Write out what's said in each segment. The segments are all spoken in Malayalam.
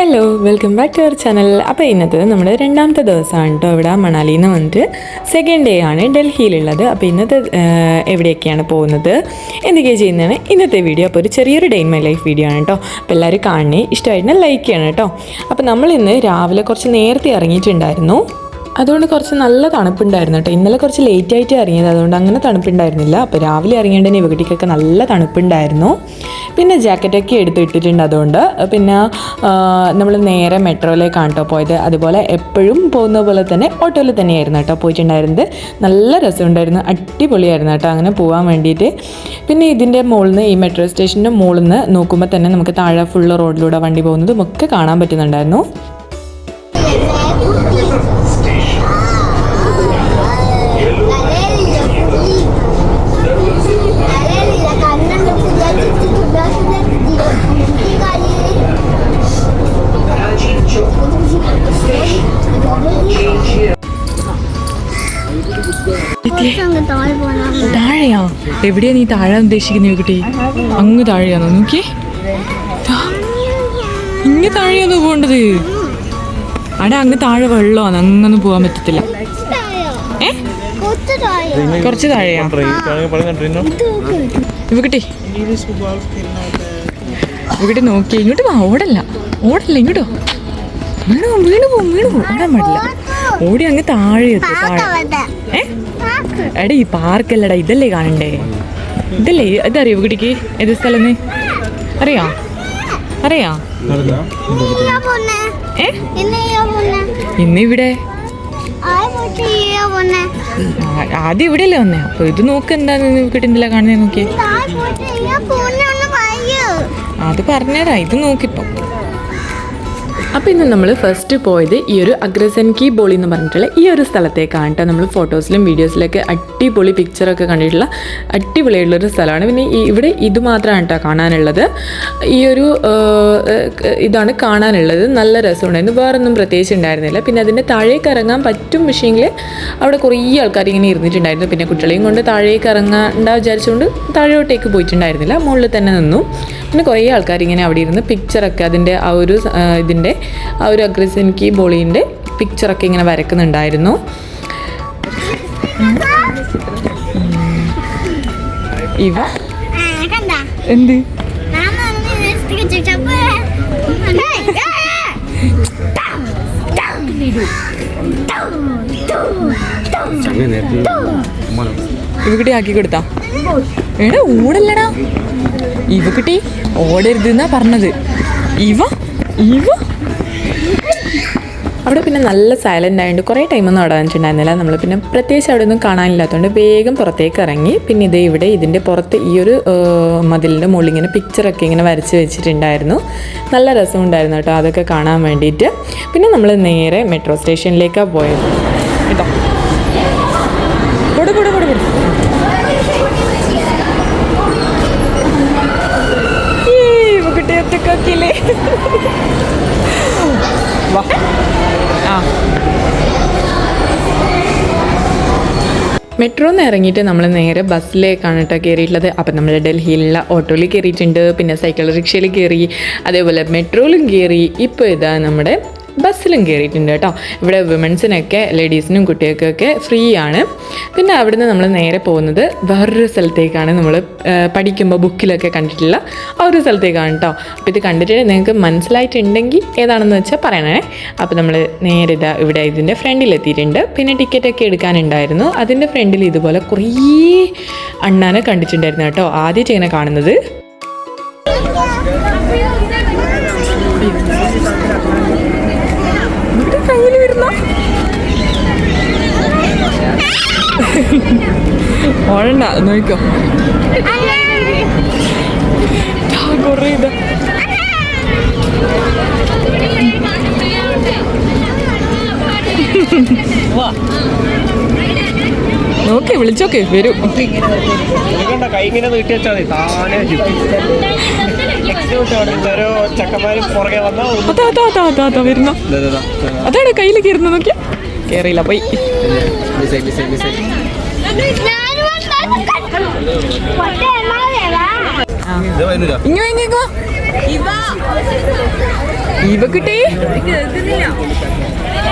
Hello welcome back to our channel. അപ്പോൾ ഇന്നത്തെ നമ്മുടെ രണ്ടാമത്തെ ദിവസമാണ് കേട്ടോ. ഇവിടെ മണാലിയിൽ നിന്ന് വന്നിട്ട് സെക്കൻഡ് ഡേ ആണ് ഡൽഹിയിലുള്ളത്. അപ്പോൾ ഇന്നത്തെ എവിടെയൊക്കെയാണ് പോകുന്നത്, എന്തൊക്കെയാണ് ചെയ്യുന്നതാണ് ഇന്നത്തെ വീഡിയോ. അപ്പോൾ ഒരു ചെറിയൊരു day in my life video ആണ് കേട്ടോ. അപ്പോൾ എല്ലാവരും കാണണേ, ഇഷ്ടമായിട്ട് ലൈക്ക് ചെയ്യണം കേട്ടോ. അപ്പോൾ നമ്മൾ ഇന്ന് രാവിലെ കുറച്ച് നേരത്തെ ഇറങ്ങിയിട്ടുണ്ടായിരുന്നു, അതുകൊണ്ട് കുറച്ച് നല്ല തണുപ്പുണ്ടായിരുന്നു കേട്ടോ. ഇന്നലെ കുറച്ച് ലേറ്റ് ആയിട്ട് ഇറങ്ങിയത്, അതുകൊണ്ട് അങ്ങനെ തണുപ്പുണ്ടായിരുന്നില്ല. അപ്പോൾ രാവിലെ ഇറങ്ങേണ്ടതിന് ഇവിടേക്കൊക്കെ നല്ല തണുപ്പുണ്ടായിരുന്നു. പിന്നെ ജാക്കറ്റൊക്കെ എടുത്തിട്ടിട്ടുണ്ട്. അതുകൊണ്ട് പിന്നെ നമ്മൾ നേരെ മെട്രോയിലേക്കാണ് കേട്ടോ പോയത്. അതുപോലെ എപ്പോഴും പോകുന്ന പോലെ തന്നെ ഓട്ടോയിൽ തന്നെയായിരുന്നു കേട്ടോ പോയിട്ടുണ്ടായിരുന്നത്. നല്ല രസമുണ്ടായിരുന്നു, അടിപൊളിയായിരുന്നു കേട്ടോ അങ്ങനെ പോകാൻ വേണ്ടിയിട്ട്. പിന്നെ ഇതിൻ്റെ മുകളിൽ നിന്ന്, ഈ മെട്രോ സ്റ്റേഷൻ്റെ മുകളിൽ നിന്ന് നോക്കുമ്പോൾ തന്നെ നമുക്ക് താഴെ ഫുള്ള് റോഡിലൂടെ വണ്ടി പോകുന്നതും ഒക്കെ കാണാൻ പറ്റുന്നുണ്ടായിരുന്നു. താഴെയാ? എവിടെയാ നീ താഴെ ഉദ്ദേശിക്കുന്ന കുട്ടി? അങ്ങ് താഴെയാണോ? നോക്കി, ഇങ്ങ് താഴെയാണോ പോകേണ്ടത്? അവിടെ അങ്ങ് താഴെ വെള്ളമാണ്, അങ്ങൊന്നും പോകാൻ പറ്റത്തില്ല. കുറച്ച് താഴെയാ ഇവക്കുട്ടി? ഇവക്കുട്ടി നോക്കി, ഇങ്ങോട്ട് വാ. ഓടല്ല ഇങ്ങോട്ടോ. വീണു ഓടാൻ പാടില്ല. ഓടി അങ്ങ് താഴെ എത്തും. താഴെ എടാ ഈ പാർക്കല്ലടാ, ഇതല്ലേ കാണണ്ടേ? ഇതല്ലേ ഇതറിയോ കുട്ടിക്ക്? ഏത് സ്ഥലം അറിയാ? ഇന്നിവിടെ ആദ്യം ഇവിടെയല്ലേ വന്നേ. അപ്പൊ ഇത് നോക്ക്, എന്താന്ന് കിട്ടുന്നില്ല കാണുന്നേ. നോക്കി, അത് പറഞ്ഞതാ. ഇത് നോക്കിപ്പോ. അപ്പോൾ ഇന്ന് നമ്മൾ ഫസ്റ്റ് പോയത് ഈ ഒരു അഗ്രസൻ കി ബോളി എന്ന് പറഞ്ഞിട്ടുള്ള ഈ ഒരു സ്ഥലത്തേക്കാണ് കേട്ടോ. നമ്മൾ ഫോട്ടോസിലും വീഡിയോസിലൊക്കെ അടിപൊളി പിക്ചറൊക്കെ കണ്ടിട്ടുള്ള അടിപൊളിയായിട്ടുള്ളൊരു സ്ഥലമാണ്. പിന്നെ ഇവിടെ ഇത് മാത്രമാണ് കേട്ടോ കാണാനുള്ളത്. ഈ ഒരു ഇതാണ് കാണാനുള്ളത്. നല്ല രസമുണ്ടായിരുന്നു, വേറൊന്നും പ്രത്യേകിച്ച് ഉണ്ടായിരുന്നില്ല. പിന്നെ അതിൻ്റെ താഴേക്ക് ഇറങ്ങാൻ പറ്റും പക്ഷേങ്കിൽ അവിടെ കുറേ ആൾക്കാർ ഇങ്ങനെ ഇരുന്നിട്ടുണ്ടായിരുന്നു. പിന്നെ കുട്ടികളെയും കൊണ്ട് താഴേക്ക് ഇറങ്ങാണ്ട വിചാരിച്ചുകൊണ്ട് താഴോട്ടേക്ക് പോയിട്ടുണ്ടായിരുന്നില്ല, മുകളിൽ തന്നെ നിന്നു. പിന്നെ കുറേ ആൾക്കാർ ഇങ്ങനെ അവിടെ ഇരുന്ന് പിക്ചറൊക്കെ അതിൻ്റെ ആ ഒരു ഇതിൻ്റെ ആ ഒരു അഗ്രസൻ കി ബോളീൻ്റെ പിക്ചറൊക്കെ ഇങ്ങനെ വരക്കുന്നുണ്ടായിരുന്നു. ഇവ എന്ത് ഇവക്കുട്ടി ആക്കി കൊടുത്താ? എടാ ഓടല്ലടാ, ഇവക്കുട്ടി ഓടരുതെന്നാ പറഞ്ഞത്. ഇവ അവിടെ പിന്നെ നല്ല സൈലൻ്റ് ആയതുകൊണ്ട് കുറേ ടൈമൊന്നും അവിടെ വന്നിട്ടുണ്ടായിരുന്നില്ല. നമ്മൾ പിന്നെ പ്രത്യേകിച്ച് അവിടെ ഒന്നും കാണാനില്ലാത്തതുകൊണ്ട് വേഗം പുറത്തേക്ക് ഇറങ്ങി. പിന്നെ ഇവിടെ ഇതിൻ്റെ പുറത്ത് ഈ ഒരു മതിലിൻ്റെ മുകളിൽ ഇങ്ങനെ പിക്ചറൊക്കെ ഇങ്ങനെ വരച്ച് വെച്ചിട്ടുണ്ടായിരുന്നു. നല്ല രസമുണ്ടായിരുന്നു കേട്ടോ അതൊക്കെ കാണാൻ വേണ്ടിയിട്ട്. പിന്നെ നമ്മൾ നേരെ മെട്രോ സ്റ്റേഷനിലേക്കാണ് പോയത് കേട്ടോ. കുട്ടിയൊക്കെ വാ. മെട്രോന്ന് ഇറങ്ങിയിട്ട് നമ്മൾ നേരെ ബസ്സിലേക്കാണ് കേട്ടോ കയറിയിട്ടുള്ളത്. അപ്പം നമ്മൾ ഡൽഹിയിലുള്ള ഓട്ടോയിൽ കയറിയിട്ടുണ്ട്, പിന്നെ സൈക്കിൾ റിക്ഷയിൽ കയറി, അതേപോലെ മെട്രോയിലും കയറി. ഇപ്പോൾ ഇതാ നമ്മുടെ ബസ്സിലും കയറിയിട്ടുണ്ട് കേട്ടോ. ഇവിടെ വിമൻസിനൊക്കെ, ലേഡീസിനും കുട്ടികൾക്കൊക്കെ ഫ്രീ ആണ്. പിന്നെ അവിടുന്ന് നമ്മൾ നേരെ പോകുന്നത് വേറൊരു സ്ഥലത്തേക്കാണ്. നമ്മൾ പഠിക്കുമ്പോൾ ബുക്കിലൊക്കെ കണ്ടിട്ടുള്ള ആ ഒരു സ്ഥലത്തേക്കാണ് കേട്ടോ. അപ്പോൾ ഇത് കണ്ടിട്ട് നിങ്ങൾക്ക് മനസ്സിലായിട്ടുണ്ടെങ്കിൽ ഏതാണെന്ന് വെച്ചാൽ പറയണേ. അപ്പോൾ നമ്മൾ നേരെ ഇതാ ഇവിടെ ഇതിൻ്റെ ഫ്രണ്ടിലെത്തിയിട്ടുണ്ട്. പിന്നെ ടിക്കറ്റൊക്കെ എടുക്കാനുണ്ടായിരുന്നു. അതിൻ്റെ ഫ്രണ്ടിൽ ഇതുപോലെ കുറേ അണ്ണാനെ കണ്ടിട്ടുണ്ടായിരുന്നു കേട്ടോ, ആദ്യമായിട്ട് ഇങ്ങനെ കാണുന്നത്. കയ്യിൽ വരുന്ന ഓഴണ്ട നോക്കോ, കുറേ ഇതാ. നോക്കേ, വിളിച്ചോക്കെ വരൂ. കൈ ഇങ്ങനെ നീട്ടി വെച്ചാൽ മതി, താനെ വരുന്ന അതാണ് കയ്യിൽ കയറുന്ന. നോക്കിയാ കേറിയില്ല, പോയി. ഇവക്കിട്ടേ.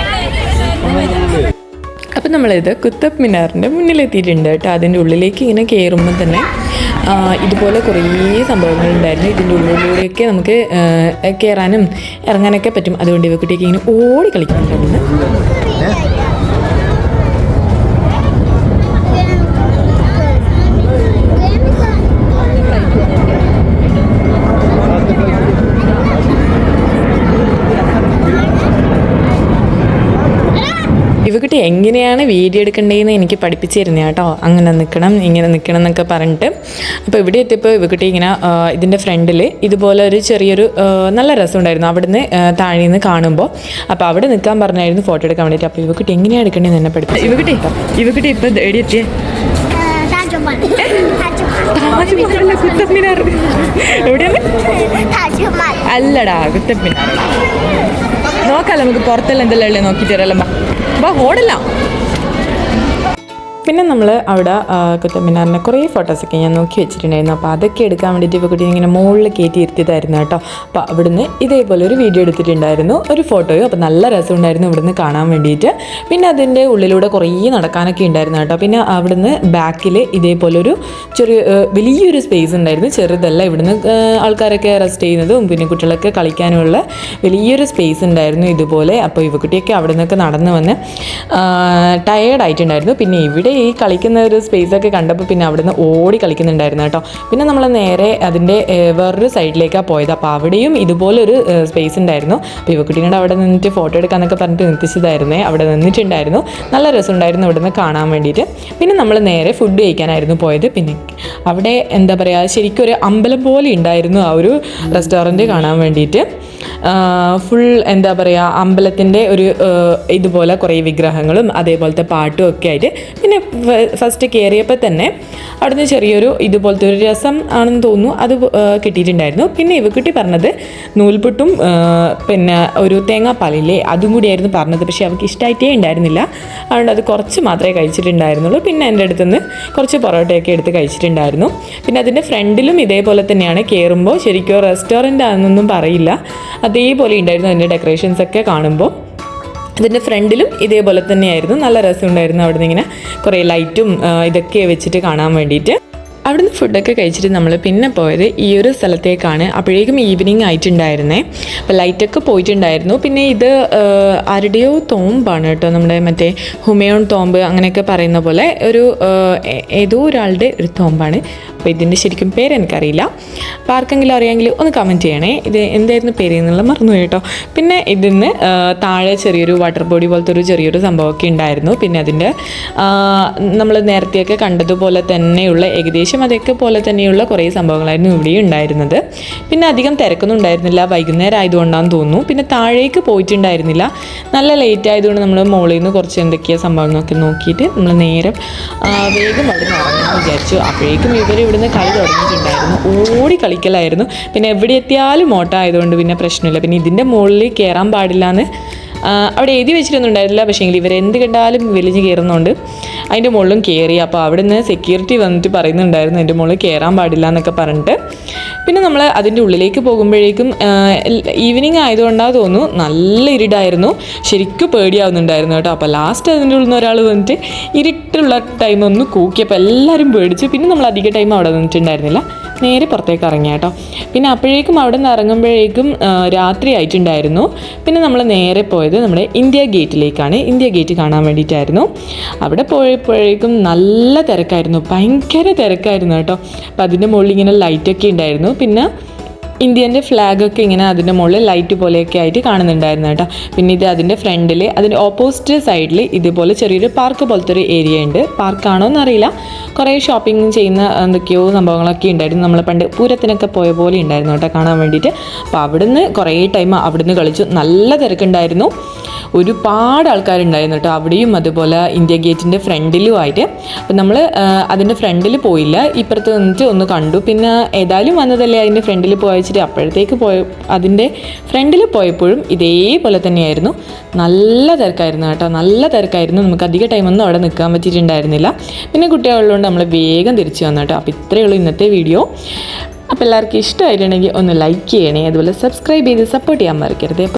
അപ്പം നമ്മളിത് കുത്തബ് മിനാറിൻ്റെ മുന്നിലെത്തിയിട്ടുണ്ട് കേട്ടോ. അതിൻ്റെ ഉള്ളിലേക്ക് ഇങ്ങനെ കയറുമ്പോൾ തന്നെ ഇതുപോലെ കുറേ സംഭവങ്ങളുണ്ടായിരുന്നു. ഇതിൻ്റെ ഉള്ളിലൂടെയൊക്കെ നമുക്ക് കയറാനും ഇറങ്ങാനൊക്കെ പറ്റും. അതുകൊണ്ട് ഇവക്കുട്ടിയൊക്കെ ഇങ്ങനെ ഓടി കളിക്കുന്നുണ്ടായിരുന്നു. ഇവക്കുട്ടി എങ്ങനെയാണ് വീഡിയോ എടുക്കേണ്ടതെന്ന് എനിക്ക് പഠിപ്പിച്ചു തരുന്നത് കേട്ടോ. അങ്ങനെ നിൽക്കണം ഇങ്ങനെ നിൽക്കണം എന്നൊക്കെ പറഞ്ഞിട്ട്. അപ്പോൾ ഇവിടെ എത്തിയപ്പോൾ ഇവക്കുട്ടി ഇങ്ങനെ ഇതിൻ്റെ ഫ്രണ്ടിൽ ഇതുപോലെ ഒരു ചെറിയൊരു നല്ല രസമുണ്ടായിരുന്നു അവിടുന്ന് താഴെ നിന്ന് കാണുമ്പോൾ. അപ്പോൾ അവിടെ നിൽക്കാൻ പറഞ്ഞായിരുന്നു ഫോട്ടോ എടുക്കാൻ വേണ്ടിയിട്ട്. അപ്പോൾ ഇവക്കുട്ടി എങ്ങനെയാണ് എടുക്കേണ്ടതെന്ന് എന്നെ പഠിപ്പിച്ചു. ഇവക്കുട്ടി ഇപ്പോൾ എവിടെ എത്തിയേ? കുത്തബ് മിനാർ എവിടെയാണ്? അല്ലടാ കുത്തബ് മിനാർ. നോക്കാമല്ലോ നമുക്ക് പുറത്തെല്ലാം എന്തെല്ലാം ഉള്ളത് നോക്കിയിട്ട് വരാമല്ലോ. ബാ ഓടല്ല. പിന്നെ നമ്മൾ അവിടെ കുത്തബ് മിനാറിൻ്റെ കുറേ ഫോട്ടോസൊക്കെ ഞാൻ നോക്കി വെച്ചിട്ടുണ്ടായിരുന്നു. അപ്പോൾ അതൊക്കെ എടുക്കാൻ വേണ്ടിയിട്ട് ഇവക്കുട്ടി ഇങ്ങനെ മുകളിൽ കയറ്റി ഇരുത്തിയതായിരുന്നു കേട്ടോ. അപ്പോൾ അവിടുന്ന് ഇതേപോലെ ഒരു വീഡിയോ എടുത്തിട്ടുണ്ടായിരുന്നു, ഒരു ഫോട്ടോയും. അപ്പോൾ നല്ല രസമുണ്ടായിരുന്നു ഇവിടുന്ന് കാണാൻ വേണ്ടിയിട്ട്. പിന്നെ അതിൻ്റെ ഉള്ളിലൂടെ കുറേ നടക്കാനൊക്കെ ഉണ്ടായിരുന്നു കേട്ടോ. പിന്നെ അവിടുന്ന് ബാക്കിൽ ഇതേപോലൊരു വലിയൊരു സ്പേസ് ഉണ്ടായിരുന്നു, ചെറുതല്ല. ഇവിടുന്ന് ആൾക്കാരൊക്കെ റെസ്റ്റ് ചെയ്യുന്നതും പിന്നെ കുട്ടികളൊക്കെ കളിക്കാനുമുള്ള വലിയൊരു സ്പേസ് ഉണ്ടായിരുന്നു ഇതുപോലെ. അപ്പോൾ ഇവക്കുട്ടിയൊക്കെ അവിടെ നിന്നൊക്കെ നടന്ന് വന്ന് ടയേർഡായിട്ടുണ്ടായിരുന്നു. പിന്നെ ഇവിടെ ഈ കളിക്കുന്ന ഒരു സ്പേസൊക്കെ കണ്ടപ്പോൾ പിന്നെ അവിടെ നിന്ന് ഓടി കളിക്കുന്നുണ്ടായിരുന്നു കേട്ടോ. പിന്നെ നമ്മൾ നേരെ അതിൻ്റെ വേറൊരു സൈഡിലേക്കാണ് പോയത്. അപ്പോൾ അവിടെയും ഇതുപോലൊരു സ്പേസ് ഉണ്ടായിരുന്നു. അപ്പോൾ ഇവക്കുട്ടീനോട് അവിടെ നിന്നിട്ട് ഫോട്ടോ എടുക്കാമെന്നൊക്കെ പറഞ്ഞിട്ട് നിർത്തിച്ചതായിരുന്നേ. അവിടെ നിന്നിട്ടുണ്ടായിരുന്നു, നല്ല രസമുണ്ടായിരുന്നു ഇവിടെ നിന്ന് കാണാൻ വേണ്ടിയിട്ട്. പിന്നെ നമ്മൾ നേരെ ഫുഡ് കഴിക്കാനായിരുന്നു പോയത്. പിന്നെ അവിടെ എന്താ പറയുക, ശരിക്കും ഒരു അമ്പലം പോലെ ഉണ്ടായിരുന്നു ആ ഒരു റെസ്റ്റോറൻറ്റ് കാണാൻ വേണ്ടിയിട്ട്. ഫുൾ എന്താ പറയുക, അമ്പലത്തിൻ്റെ ഒരു ഇതുപോലെ കുറേ വിഗ്രഹങ്ങളും അതേപോലത്തെ പാട്ടും ഒക്കെ ആയിട്ട്. പിന്നെ ഫസ്റ്റ് കയറിയപ്പോൾ തന്നെ അവിടുന്ന് ചെറിയൊരു ഇതുപോലത്തെ ഒരു രസം ആണെന്ന് തോന്നുന്നു അത് കിട്ടിയിട്ടുണ്ടായിരുന്നു. പിന്നെ ഇവക്കുട്ടി പറഞ്ഞത് നൂൽപുട്ടും പിന്നെ ഒരു തേങ്ങാപ്പാലില്ലേ അതും കൂടിയായിരുന്നു പറഞ്ഞത്. പക്ഷേ അവൾക്ക് ഇഷ്ടമായിട്ടേ ഉണ്ടായിരുന്നില്ല. അതുകൊണ്ട് അത് കുറച്ച് മാത്രമേ കഴിച്ചിട്ടുണ്ടായിരുന്നുള്ളൂ. പിന്നെ എൻ്റെ അടുത്തുനിന്ന് കുറച്ച് പൊറോട്ടയൊക്കെ എടുത്ത് കഴിച്ചിട്ടുണ്ടായിരുന്നു. പിന്നെ അതിൻ്റെ ഫ്രണ്ടിലും ഇതേപോലെ തന്നെയാണ്. കയറുമ്പോൾ ശരിക്കും റെസ്റ്റോറൻ്റ് ആണെന്നൊന്നും പറയില്ല, അതേപോലെ ഉണ്ടായിരുന്നു അതിൻ്റെ ഡെക്കറേഷൻസൊക്കെ കാണുമ്പോൾ. അതിൻ്റെ ഫ്രണ്ടിലും ഇതേപോലെ തന്നെയായിരുന്നു, നല്ല രസമുണ്ടായിരുന്നു. അവിടെ നിന്ന് ഇങ്ങനെ കുറേ ലൈറ്റും ഇതൊക്കെ വെച്ചിട്ട് കാണാൻ വേണ്ടിയിട്ട്. അവിടുന്ന് ഫുഡൊക്കെ കഴിച്ചിട്ട് നമ്മൾ പിന്നെ പോയത് ഈ ഒരു സ്ഥലത്തേക്കാണ്. അപ്പോഴേക്കും ഈവനിങ് ആയിട്ടുണ്ടായിരുന്നേ. അപ്പോൾ ലൈറ്റൊക്കെ പോയിട്ടുണ്ടായിരുന്നു. പിന്നെ ഇത് ആരുടെയോ തോമ്പാണ് കേട്ടോ, നമ്മുടെ മറ്റേ ഹുമയൂൺ തോമ്പ് അങ്ങനെയൊക്കെ പറയുന്ന പോലെ ഒരു ഏതോ ഒരാളുടെ ഒരു തോമ്പാണ്. അപ്പോൾ ഇതിൻ്റെ ശരിക്കും പേര് എനിക്കറിയില്ല. അപ്പോൾ ആർക്കെങ്കിലും അറിയാമെങ്കിൽ ഒന്ന് കമൻറ്റ് ചെയ്യണേ. ഇത് എന്തായിരുന്നു പേര് എന്നുള്ള മറന്നു കേട്ടോ. പിന്നെ ഇതിന്ന് താഴെ ചെറിയൊരു വാട്ടർ ബോഡി പോലത്തെ ഒരു ചെറിയൊരു സംഭവമൊക്കെ ഉണ്ടായിരുന്നു. പിന്നെ അതിൻ്റെ നമ്മൾ നേരത്തെയൊക്കെ കണ്ടതുപോലെ തന്നെയുള്ള ഏകദേശം അതൊക്കെ പോലെ തന്നെയുള്ള കുറേ സംഭവങ്ങളായിരുന്നു ഇവിടെയും ഉണ്ടായിരുന്നത്. പിന്നെ അധികം തിരക്കൊന്നും ഉണ്ടായിരുന്നില്ല, വൈകുന്നേരം ആയതുകൊണ്ടാണെന്ന് തോന്നുന്നു. പിന്നെ താഴേക്ക് പോയിട്ടുണ്ടായിരുന്നില്ല, നല്ല ലേറ്റ് ആയതുകൊണ്ട് നമ്മൾ മുകളിൽ നിന്ന് കുറച്ച് എന്തൊക്കെയാണ് സംഭവങ്ങളൊക്കെ നോക്കിയിട്ട് നമ്മൾ നേരെ വേഗം അവിടെ നിന്ന് ഇറങ്ങാമെന്ന് വിചാരിച്ചു. അപ്പോഴേക്കും ഇവിടുന്ന് കളി തുടങ്ങിയിട്ടുണ്ടായിരുന്നു, ഓടി കളിക്കലായിരുന്നു. പിന്നെ എവിടെ എത്തിയാലും ഓട്ടം ആയതുകൊണ്ട് പിന്നെ പ്രശ്നമില്ല. പിന്നെ ഇതിൻ്റെ മുകളിൽ കയറാൻ പാടില്ല എന്ന് അവിടെ എഴുതി വെച്ചിട്ടൊന്നും ഉണ്ടായിരുന്നില്ല. പക്ഷേ എങ്കിൽ ഇവരെന്ത് കണ്ടാലും വലിഞ്ഞ് കയറുന്നുണ്ട് അതിൻ്റെ മുകളിലും കയറി. അപ്പോൾ അവിടെ നിന്ന് സെക്യൂരിറ്റി വന്നിട്ട് പറയുന്നുണ്ടായിരുന്നു എൻ്റെ മുകളിൽ കയറാൻ പാടില്ല എന്നൊക്കെ പറഞ്ഞിട്ട്. പിന്നെ നമ്മൾ അതിൻ്റെ ഉള്ളിലേക്ക് പോകുമ്പോഴേക്കും ഈവനിങ് ആയതുകൊണ്ടാണ് തോന്നുന്നു നല്ല ഇരുടായിരുന്നു, ശരിക്കും പേടിയാവുന്നുണ്ടായിരുന്നു കേട്ടോ. അപ്പോൾ ലാസ്റ്റ് അതിൻ്റെ ഉള്ളിൽ നിന്ന് ഒരാൾ വന്നിട്ട് ഇരുട്ടുള്ള ടൈം ഒന്ന് കൂക്കിയപ്പോൾ എല്ലാവരും പേടിച്ചു. പിന്നെ നമ്മൾ അധിക ടൈം അവിടെ നിന്നിട്ടുണ്ടായിരുന്നില്ല, നേരെ പുറത്തേക്ക് ഇറങ്ങിയ കേട്ടോ. പിന്നെ അപ്പോഴേക്കും അവിടെ നിന്ന് ഇറങ്ങുമ്പോഴേക്കും രാത്രി ആയിട്ടുണ്ടായിരുന്നു. പിന്നെ നമ്മൾ നേരെ പോയത് നമ്മുടെ ഇന്ത്യ ഗേറ്റിലേക്കാണ്. ഇന്ത്യ ഗേറ്റ് കാണാൻ വേണ്ടിയിട്ടായിരുന്നു. അവിടെ പോയപ്പോഴേക്കും നല്ല തിരക്കായിരുന്നു, ഭയങ്കര തിരക്കായിരുന്നു കേട്ടോ. അപ്പോൾ അതിൻ്റെ മുകളിൽ ഇങ്ങനെ ലൈറ്റൊക്കെ ഉണ്ടായിരുന്നു. പിന്നെ ഇന്ത്യൻ്റെ ഫ്ലാഗൊക്കെ ഇങ്ങനെ അതിൻ്റെ മുകളിൽ ലൈറ്റ് പോലെയൊക്കെ ആയിട്ട് കാണുന്നുണ്ടായിരുന്നു കേട്ടോ. പിന്നെ ഇത് അതിൻ്റെ ഫ്രണ്ടിൽ അതിൻ്റെ ഓപ്പോസിറ്റ് സൈഡിൽ ഇതുപോലെ ചെറിയൊരു പാർക്ക് പോലത്തെ ഒരു ഏരിയ ഉണ്ട്. പാർക്കാണോ എന്നറിയില്ല, കുറേ ഷോപ്പിംഗ് ചെയ്യുന്ന എന്തൊക്കെയോ സംഭവങ്ങളൊക്കെ ഉണ്ടായിരുന്നു. നമ്മൾ പണ്ട് പൂരത്തിനൊക്കെ പോയ പോലെ ഉണ്ടായിരുന്നു കേട്ടോ കാണാൻ വേണ്ടിയിട്ട്. അപ്പോൾ അവിടുന്ന് കുറേ ടൈം അവിടുന്ന് കളിച്ചു, നല്ല തിരക്കുണ്ടായിരുന്നു, ഒരുപാട് ആൾക്കാരുണ്ടായിരുന്നു കേട്ടോ അവിടെയും. അതുപോലെ ഇന്ത്യ ഗേറ്റിൻ്റെ ഫ്രണ്ടിലുമായിട്ട്. അപ്പം നമ്മൾ അതിൻ്റെ ഫ്രണ്ടിൽ പോയില്ല, ഇപ്പുറത്ത് നിന്നിട്ട് ഒന്ന് കണ്ടു. പിന്നെ ഏതായാലും വന്നതല്ലേ അതിൻ്റെ ഫ്രണ്ടിൽ പോയച്ചിട്ട് അപ്പോഴത്തേക്ക് അതിൻ്റെ ഫ്രണ്ടിൽ പോയപ്പോഴും ഇതേപോലെ തന്നെയായിരുന്നു, നല്ല തിരക്കായിരുന്നു കേട്ടോ, നല്ല തിരക്കായിരുന്നു. നമുക്ക് അധിക ടൈമൊന്നും അവിടെ നിൽക്കാൻ പറ്റിയിട്ടുണ്ടായിരുന്നില്ല. പിന്നെ കുട്ടികളുള്ളതുകൊണ്ട് നമ്മൾ വേഗം തിരിച്ചു വന്നു കേട്ടോ. അപ്പോൾ ഇത്രയേ ഉള്ളൂ ഇന്നത്തെ വീഡിയോ. അപ്പോൾ അപ്പോൾ എല്ലാവർക്കും ഇഷ്ടമായിട്ടുണ്ടെങ്കിൽ ഒന്ന് ലൈക്ക് ചെയ്യണേ, അതുപോലെ സബ്സ്ക്രൈബ് ചെയ്ത് സപ്പോർട്ട് ചെയ്യാൻ മറക്കരുത്.